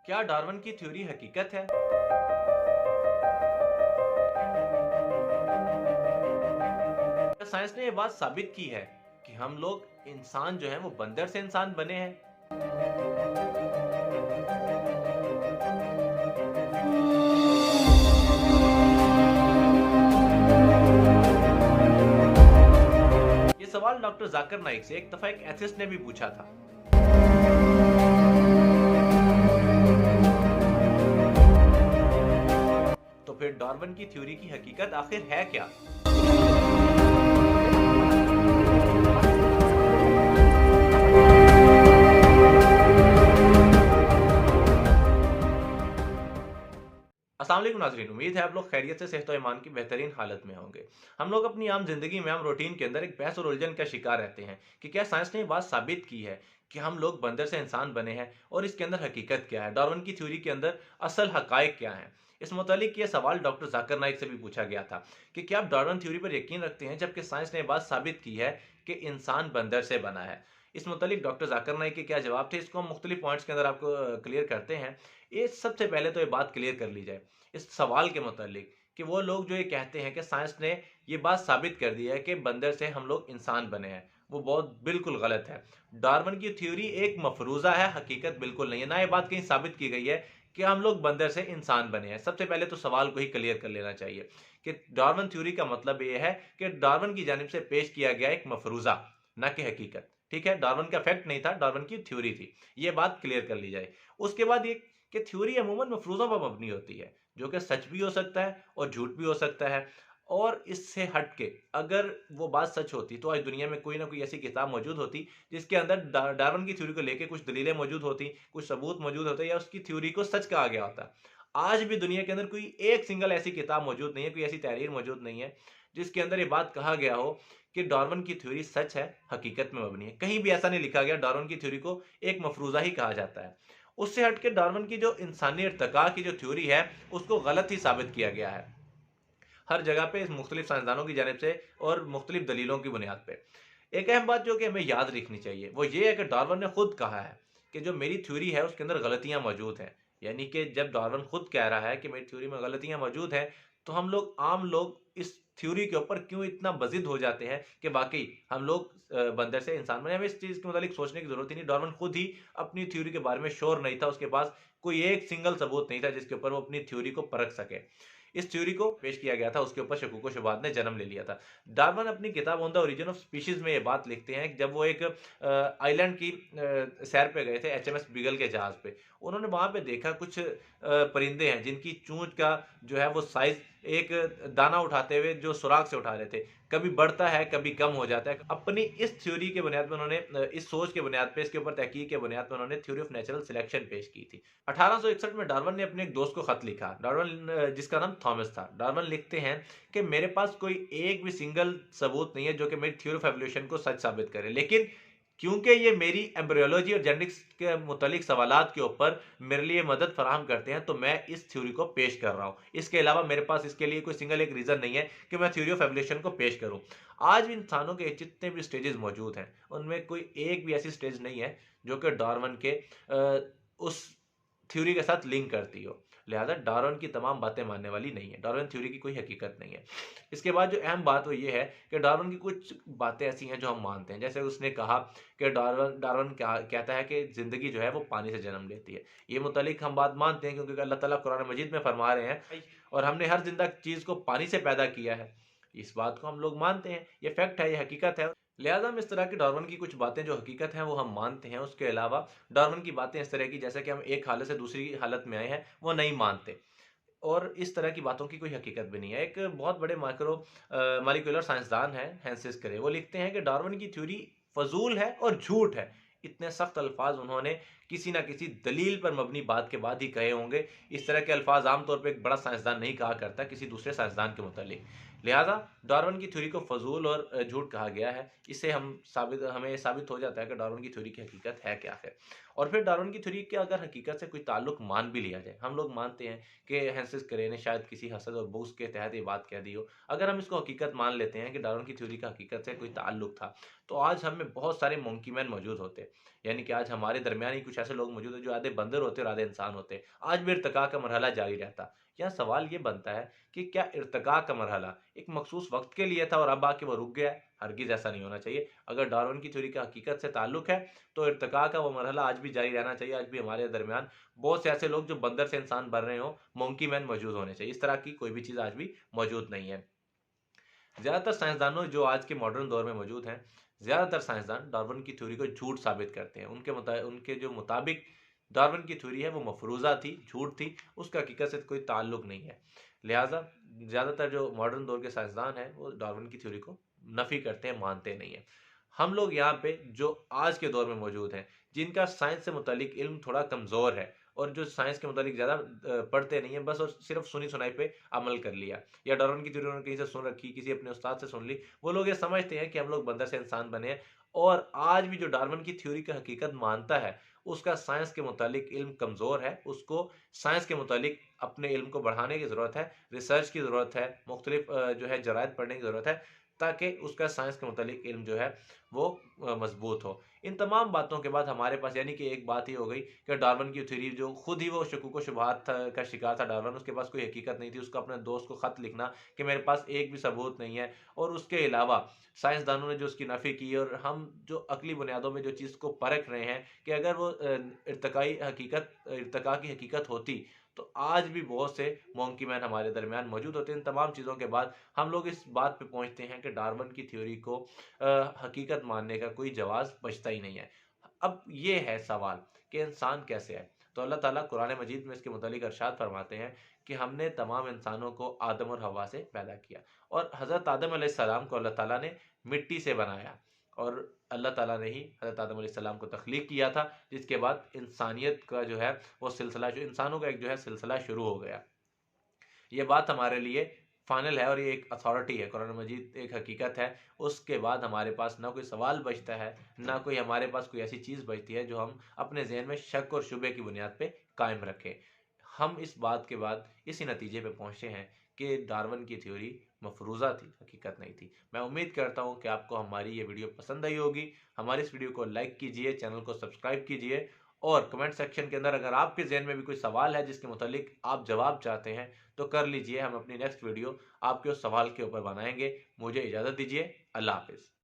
क्या डार्विन की थ्योरी हकीकत है? क्या साइंस ने यह बात साबित की है कि हम लोग इंसान जो है वो बंदर से इंसान बने हैं? ये सवाल डॉक्टर जाकिर नाइक से एक दफा एक एथिस्ट ने भी पूछा था। तो फिर डार्विन की थ्योरी की हकीकत आखिर है क्या? अस्सलाम वालेकुम नाज़रीन, उम्मीद है आप लोग खैरियत से सेहत और ईमान की बेहतरीन हालत में होंगे। हम लोग अपनी आम जिंदगी में, आम रूटीन के अंदर एक बहस और उलझन का शिकार रहते हैं कि क्या साइंस ने ये बात साबित की है कि हम लोग बंदर से इंसान बने हैं और इसके अंदर हकीकत क्या है, डार्विन की थ्योरी के अंदर असल हकायक क्या है। इस मुतालिक ये सवाल डॉक्टर जाकिर नाइक से भी पूछा गया था कि क्या आप डार्विन थ्योरी पर यकीन रखते हैं जबकि साइंस ने यह बात साबित की है कि इंसान बंदर से बना है। इस मुतालिक डॉक्टर जाकिर नाइक के क्या जवाब थे, इसको हम मुख्तलिफ पॉइंट्स के अंदर आपको क्लियर करते हैं। ये सबसे पहले तो ये बात क्लियर कर ली जाए इस सवाल के मुतालिक कि वो लोग जो ये कहते हैं कि साइंस ने ये बात साबित कर दी है कि बंदर से हम लोग इंसान बने हैं, वो बहुत बिल्कुल गलत है। डार्विन की थ्योरी एक मफरूजा है, हकीकत बिल्कुल नहीं है। ना ये बात कहीं साबित की गई है कि हम लोग बंदर से इंसान बने हैं। सबसे पहले तो सवाल को ही क्लियर कर लेना चाहिए कि डार्विन थ्योरी का मतलब ये है कि डार्विन की जानिब से पेश किया गया एक मफरूजा, ना कि हकीकत। ठीक है, डार्विन का फैक्ट नहीं था, डार्विन की थ्योरी थी। ये बात क्लियर कर ली जाए। उसके बाद ये कि थ्योरी अमूमन मफरूजों पर मबनी होती है, जो कि सच भी हो सकता है और झूठ भी हो सकता है। और इससे हट के अगर वो बात सच होती तो आज दुनिया में कोई ना कोई ऐसी किताब मौजूद होती जिसके अंदर डार्विन की थ्योरी को लेके कुछ दलीलें मौजूद होती, कुछ सबूत मौजूद होते या उसकी थ्योरी को सच कहा गया होता। आज भी दुनिया के अंदर कोई एक सिंगल ऐसी किताब मौजूद नहीं है, कोई ऐसी तहरीर मौजूद नहीं है जिसके अंदर ये बात कहा गया हो कि डार्विन की थ्योरी सच है, हकीकत में मबनी है। कहीं भी ऐसा नहीं लिखा गया। डार्विन की थ्योरी को एक मफरूजा ही कहा जाता है। उससे हटके डार्विन की जो इंसानी इर्तिका की जो थ्योरी है उसको गलत ही साबित किया गया है हर जगह पे, मुख्तलिफ साइंसदानों की जानिब से और मुख्तलिफ दलीलों की बुनियाद पे। एक अहम बात जो कि हमें याद रखनी चाहिए वो ये है कि डार्विन ने खुद कहा है कि जो मेरी थ्योरी है उसके अंदर गलतियां मौजूद हैं। यानी कि जब डार्विन खुद कह रहा है कि मेरी थ्योरी में गलतियां मौजूद हैं, तो हम लोग, आम लोग, इस थ्योरी के ऊपर क्यों इतना बजिद हो जाते हैं कि वाकई हम लोग बंदर से इंसान बने। हमें इस चीज के मुतालिक सोचने की जरूरत ही नहीं। डार्विन खुद ही अपनी थ्योरी के बारे में श्योर नहीं था, उसके पास कोई एक सिंगल सबूत नहीं था जिसके ऊपर वो अपनी थ्योरी को परख सके। इस थ्योरी को पेश किया गया था, उसके ऊपर शकूक व शुबहात ने जन्म ले लिया था। डार्विन अपनी किताब on the origin of species में ये बात लिखते हैं जब वो एक आइलैंड की सैर पे गए थे, एचएमएस बीगल के जहाज पे। उन्होंने वहां पे देखा कुछ परिंदे हैं जिनकी चोंच का जो है वो साइज एक दाना उठाते हुए जो सुराग से उठा रहे थे, कभी बढ़ता है कभी कम हो जाता है। अपनी इस थ्योरी के बुनियाद पे उन्होंने इस सोच के बुनियाद पे, इसके ऊपर तहकीक के बुनियाद पे उन्होंने थ्योरी ऑफ नेचुरल सिलेक्शन पेश की थी। 1861 में डार्विन ने अपने एक दोस्त को खत लिखा। डार्विन जिसका नाम थॉमस था। डार्विन लिखते हैं कि मेरे पास कोई एक भी सिंगल सबूत नहीं है जो कि मेरी थ्योरी ऑफ एवोल्यूशन को सच साबित करे, लेकिन क्योंकि ये मेरी एम्ब्रियोलॉजी और जेनेटिक्स के मुतालिक सवालात के ऊपर मेरे लिए मदद फराहम करते हैं, तो मैं इस थ्योरी को पेश कर रहा हूँ। इसके अलावा मेरे पास इसके लिए कोई सिंगल एक रीजन नहीं है कि मैं थ्योरी ऑफ एवोल्यूशन को पेश करूँ। आज भी इंसानों के जितने भी स्टेजेस मौजूद हैं उनमें कोई एक भी ऐसी स्टेज नहीं है जो कि डार्विन के उस थ्योरी के साथ लिंक करती हो। लिहाजा डार्विन की तमाम बातें मानने वाली नहीं है, डार्विन थ्योरी की कोई हकीकत नहीं है। इसके बाद जो अहम बात वो ये है कि डार्विन की कुछ बातें ऐसी हैं जो हम मानते हैं। जैसे उसने कहा कि डार्विन डार्विन कहता है कि जिंदगी जो है वो पानी से जन्म लेती है। ये मुतालिक हम बात मानते हैं क्योंकि अल्लाह ताला कुरान मजीद में फरमा रहे हैं और हमने हर जिंदा चीज को पानी से पैदा किया है। इस बात को हम लोग मानते हैं, ये फैक्ट है, ये हकीकत है। लिहाजा हम इस तरह की डार्विन की कुछ बातें जो हकीकत हैं वो हम मानते हैं। उसके अलावा डार्विन की बातें इस तरह की जैसे कि हम एक हालत से दूसरी हालत में आए हैं वो नहीं मानते। और इस तरह की बातों की कोई हकीकत भी नहीं है। एक बहुत बड़े माइक्रो मॉलिक्यूलर साइंसदान है हैंसिस करे, वो लिखते हैं कि डार्विन की थ्योरी फजूल है और झूठ है। इतने सख्त अल्फाज उन्होंने किसी ना किसी दलील पर मबनी बात के बाद ही कहे होंगे। इस तरह के अल्फाज आमतौर पर एक बड़ा साइंसदान नहीं कहा करता किसी दूसरे साइंसदान के मुतालिक। लिहाजा डार्विन की थ्योरी को फजूल और झूठ कहा गया है। इससे हमें साबित हो जाता है कि डार्विन की थ्योरी की हकीकत है क्या है। और फिर डार्विन की थ्योरी के अगर हकीकत से कोई ताल्लुक मान भी लिया जाए, हम लोग मानते हैं कि हैंसिस करे ने शायद किसी हसद और बुग़्ज़ के तहत ये बात कह दी हो। अगर हम इसको हकीकत मान लेते हैं कि डार्विन की थ्योरी का हकीकत से कोई ताल्लुक था, तो आज हमें बहुत सारे मुंकिमैन मौजूद होते। यानी कि आज हमारे दरमियान ही कुछ ऐसे लोग मौजूद हैं जो आधे बंदर होते हैं और आधे इंसान होते हैं। आज भी इर्तिका का मरहला जारी रहता। यहाँ सवाल ये बनता है कि क्या इर्तिका का मरहला एक मखसूस वक्त के लिए था और अब आके वो रुक गया है? हरगिज़ ऐसा नहीं होना चाहिए। अगर डार्विन की थ्योरी का हकीकत से ताल्लुक है तो इर्तिका का वो मरहला आज भी जारी रहना चाहिए। आज भी हमारे दरमियान बहुत से ऐसे लोग जो बंदर से इंसान बन रहे हों, मंकी मैन मौजूद होने चाहिए। इस तरह की कोई भी चीज़ आज भी मौजूद नहीं है। ज़्यादातर साइंसदानों जो आज के मॉडर्न दौर में मौजूद हैं, ज़्यादातर साइंसदान डार्विन की थ्योरी को झूठ साबित करते हैं। उनके जो मुताबिक डार्विन की थ्योरी है वो मफरूज़ा थी, झूठ थी, उसका हकीकत से कोई ताल्लुक नहीं है। लिहाजा ज़्यादातर जो मॉडर्न दौर के साइंसदान हैं वो डार्विन की थ्योरी को नफ़ी करते हैं, मानते नहीं हैं। हम लोग यहाँ पे जो आज के दौर में मौजूद हैं, जिनका साइंस से मुतालिक इल्म थोड़ा कमज़ोर है और जो साइंस के मुतालिक ज़्यादा पढ़ते नहीं हैं, बस और सिर्फ सुनी सुनाई पे अमल कर लिया, या डार्विन की थ्योरी उन्होंने कहीं से सुन रखी, किसी अपने उस्ताद से सुन ली, वो लोग ये समझते हैं कि हम लोग बंदर से इंसान बने हैं। और आज भी जो डार्विन की थ्योरी का हकीकत मानता है, उसका साइंस के मुतालिक इल्म कमज़ोर है। उसको साइंस के मुतालिक अपने इल्म को बढ़ाने की ज़रूरत है, रिसर्च की ज़रूरत है, मुख्तलिफ जो है जरायद पढ़ने की ज़रूरत है, ताकि उसका साइंस के मुतालिक इल्म जो है वो मजबूत हो। इन तमाम बातों के बाद हमारे पास यानी कि एक बात ही हो गई कि डार्विन की थ्योरी जो खुद ही वो शकूक व शुबहात का शिकार था डार्विन, उसके पास कोई हकीकत नहीं थी। उसका अपने दोस्त को ख़त लिखना कि मेरे पास एक भी सबूत नहीं है, और उसके अलावा साइंसदानों ने जो उसकी नफ़ी की, और हम जो अकली बुनियादों में जो चीज़ को परख रहे हैं कि अगर वो इर्तिका की हकीकत होती तो आज भी बहुत से मोंकी मैन हमारे दरमियान मौजूद होते हैं। इन तमाम चीज़ों के बाद हम लोग इस बात पे पहुंचते हैं कि डार्विन की थ्योरी को हकीकत मानने का कोई जवाज़ बचता ही नहीं है। अब ये है सवाल कि इंसान कैसे है? तो अल्लाह ताला कुरान मजीद में इसके मुतालिक इरशाद फरमाते हैं कि हमने तमाम इंसानों को आदम और हवा से पैदा किया, और हज़रत आदम अलैहिस्सलाम को अल्लाह ताला ने मिट्टी से बनाया, और अल्लाह ताला ने ही हज़रत आदम अलैहिस्सलाम को तख्लीक किया था, जिसके बाद इंसानियत का जो है वो सिलसिला, जो इंसानों का एक जो है सिलसिला शुरू हो गया। ये बात हमारे लिए फाइनल है और ये एक अथॉरिटी है, कुरान मजीद एक हकीकत है। उसके बाद हमारे पास ना कोई सवाल बचता है, ना कोई हमारे पास कोई ऐसी चीज़ बचती है जो हम अपने जहन में शक और शुबे की बुनियाद पे कायम रखें। हम इस बात के बाद इसी नतीजे पे पहुँचे हैं कि डार्विन की थ्योरी मफरूज़ा थी, हकीकत नहीं थी। मैं उम्मीद करता हूँ कि आपको हमारी ये वीडियो पसंद आई होगी। हमारी इस वीडियो को लाइक कीजिए, चैनल को सब्सक्राइब कीजिए, और कमेंट सेक्शन के अंदर अगर आपके ज़हन में भी कोई सवाल है जिसके मुतालिक आप जवाब चाहते हैं तो कर लीजिए। हम अपनी नेक्स्ट वीडियो आपके उस सवाल के ऊपर बनाएंगे। मुझे इजाज़त दीजिए। अल्लाह हाफ़िज़।